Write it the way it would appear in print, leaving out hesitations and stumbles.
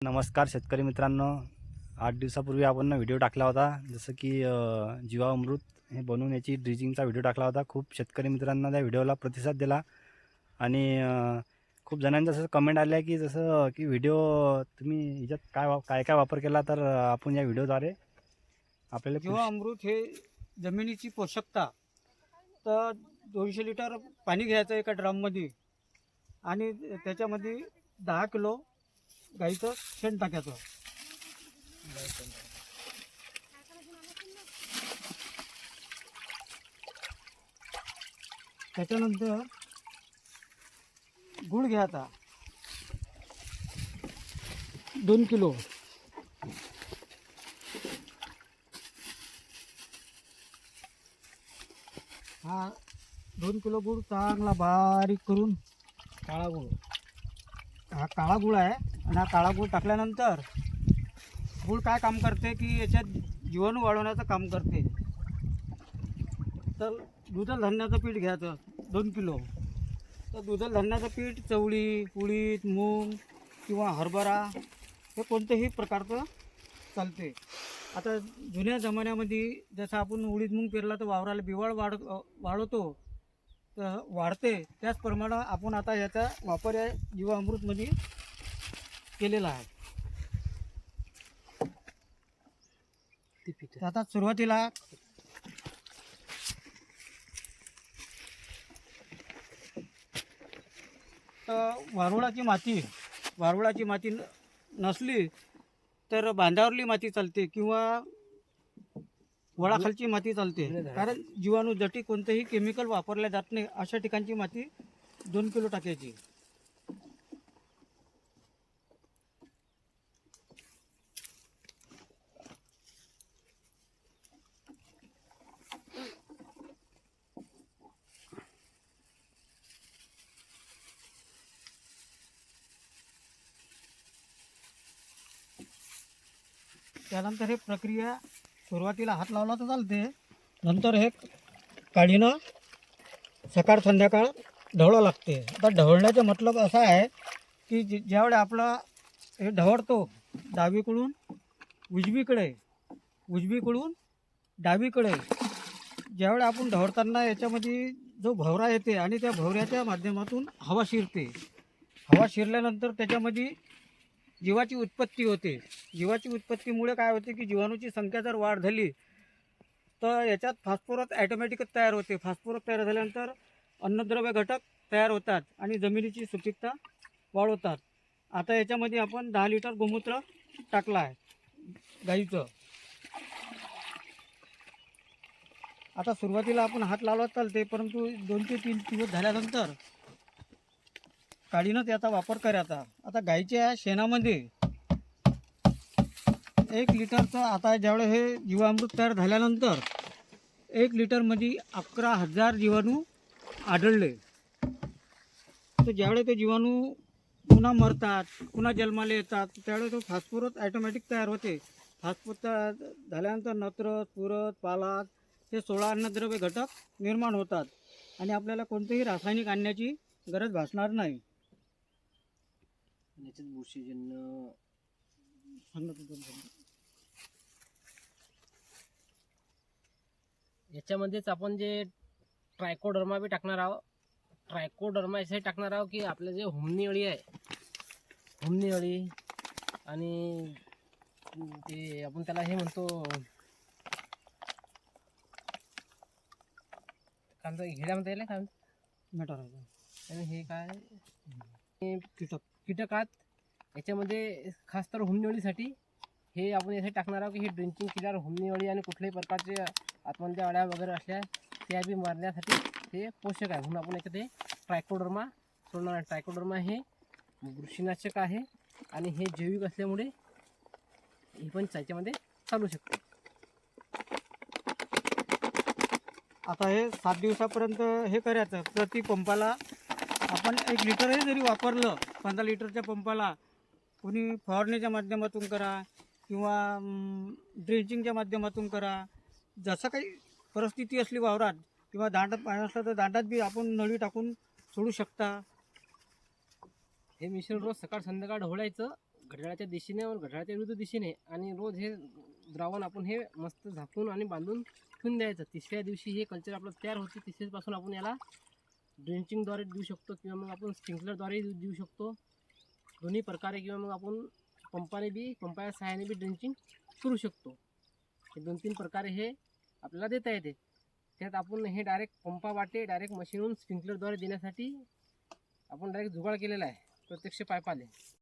नमस्कार शेतकरी मित्रांनो, 8 दिवसापूर्वी आपण व्हिडिओ टाकला होता, जसं की जीवामृत हे बनवून याची ड्रिचिंगचा व्हिडिओ टाकला होता. खूप शेतकरी मित्रांना त्या व्हिडिओला प्रतिसाद दिला आणि खूप जणांचं असं कमेंट आल्या की जसं की व्हिडिओ तुम्ही ह्याच्यात काय काय वापर केला, तर आपण या व्हिडिओद्वारे आपल्याला जीवामृत हे जमिनीची पोषकता. तर 200 लिटर पाणी घ्यायचं एका ड्रममध्ये आणि त्याच्यामध्ये 10 किलो गाईचं शेण टाकायचं. त्याच्यानंतर गुळ घ्यायचा 2 किलो. हा 2 किलो गुळ चांगला बारीक करून, काळा गुळ, हा काळा गुळ आहे. आणि हा काळा गुळ टाकल्यानंतर गुळ काय काम करते की याच्यात जीवाणू वाढवण्याचं काम करते. तर दुधाळ धान्याचं पीठ घ्यायचं 2 किलो. तर दुधाळ धान्याचं पीठ चवळी, उडीद, मूग किंवा हरभरा हे कोणत्याही प्रकारचं चालते. आता जुन्या जमान्यामध्ये जसं आपण उडीद मूग पेरला तर वावराला बिवाळ वाढवतो, तर वाढते. त्याचप्रमाणे आपण आता याचा वापर या जीवामृतमध्ये केलेला आहे. आता सुरुवातीला वारुळाची माती नसली तर बांधावरली माती चालते किंवा वळाखालची माती चालते. कारण जीवाणू जटी कोणतेही केमिकल वापरले जात नाही अशा ठिकाणची माती 2 किलो टाकायची. त्यानंतर हे प्रक्रिया सुरुवातीला हात लावला तर चालते, नंतर हे काढीनं सकाळ संध्याकाळ ढवळावं लागते. आता ढवळण्याचा मतलब असा आहे की ज्यावेळेस आपला हे ढवळतो डावीकडून उजवीकडून डावीकडे, ज्यावेळेस आपण ढवळताना याच्यामध्ये जो भवरा येते आणि त्या भवऱ्याच्या माध्यमातून हवा शिरते. हवा शिरल्यानंतर त्याच्यामध्ये जीवाची उत्पत्ती होते. जीवाची उत्पत्तीमुळे काय होते की जीवाणूची संख्या जर वाढ झाली तर याच्यात फॉस्फरस ॲटोमॅटिकच तयार होते. फॉस्फरस तयार झाल्यानंतर अन्नद्रव्य घटक तयार होतात आणि जमिनीची सुपीकता वाढवतात. आता याच्यामध्ये आपण 10 लिटर गोमूत्र टाकला आहे गाईचं. आता सुरुवातीला आपण हात लावला चालते, परंतु 2 ते 3 दिवस झाल्यानंतर काढीनं त्याचा वापर करायचा. आता गाईच्या शेणामध्ये 1 लिटरचं, आता ज्यावेळेस हे जीवामृत तयार झाल्यानंतर 1 लिटरमध्ये 11,000 जीवाणू आढळले. तर ज्यावेळेस ते जीवाणू पुन्हा मरतात, पुन्हा जन्माला येतात, त्यावेळेस तो फॉस्फरस ॲटोमॅटिक तयार होते. फॉस्फरस झाल्यानंतर नत्र, स्फुरद, पालाश हे 16 अन्नद्रव्य घटक निर्माण होतात आणि आपल्याला कोणतेही रासायनिक आणण्याची गरज भासणार नाही. याच्यात बुरशीजन्य याच्यामध्येच आपण जे ट्रायकोडर्मा बी टाकणार आहोत. ट्रायकोडर्मा यासाठी टाकणार आहोत की आपलं जे हुमणी अळी आहे, हुमणी अळी आणि ते आपण त्याला हे म्हणतो कांदा घेड्या म्हणता येईल काय मॅटर आणि हे काय कीटकात याच्यामध्ये खास तर हुमणी अळीसाठी हे आपण यासाठी टाकणार आहोत की हे ड्रिंचिंग केल्यावर हुमणी अळी आणि कुठल्याही प्रकारचे आतमध्ये अळ्या वगैरे असल्या त्या बी मारण्यासाठी हे पोषक आहे. म्हणून आपण याच्यात हे ट्रायकोडर्मा सोडणार आहे. ट्रायकोडर्मा हे बुरशीनाशक आहे आणि हे जैविक असल्यामुळे हे पण त्याच्यामध्ये चालू शकते. आता हे 7 दिवसापर्यंत हे करायचं. प्रति पंपाला आपण 1 लिटरही जरी वापरलं, 15 लिटरच्या पंपाला, कोणी फवारणीच्या माध्यमातून करा किंवा ड्रेंचिंगच्या माध्यमातून करा, जसं काही परिस्थिती असली वावरात किंवा दांडात पाणी असलं तर दांडात बी आपण नळी टाकून सोडू शकता. हे मिश्रण रोज सकाळ संध्याकाळ ढवळायचं घड्याळाच्या दिशेने व घड्याळाच्या विरुद्ध दिशेने आणि रोज हे द्रावण आपण हे मस्त झाकून आणि बांधून ठेवून द्यायचं. तिसऱ्या दिवशी हे कल्चर आपलं तयार होते. तिसऱ्यापासून आपण याला ड्रिंचिंगद्वारे देऊ शकतो किंवा मग आपण स्प्रिंकलरद्वारे देऊ शकतो, दोन्ही प्रकारे, किंवा मग आपण पंपाच्या सहाय्याने बी ड्रिंचिंग करू शकतो. हे 2-3 प्रकारे हे आपल्याला देता येते. त्यात आपण हे डायरेक्ट पंपावाटे डायरेक्ट मशीनहून स्प्रिंकलरद्वारे देण्यासाठी आपण डायरेक्ट जुगाड केलेला आहे, प्रत्यक्ष पाईपाने.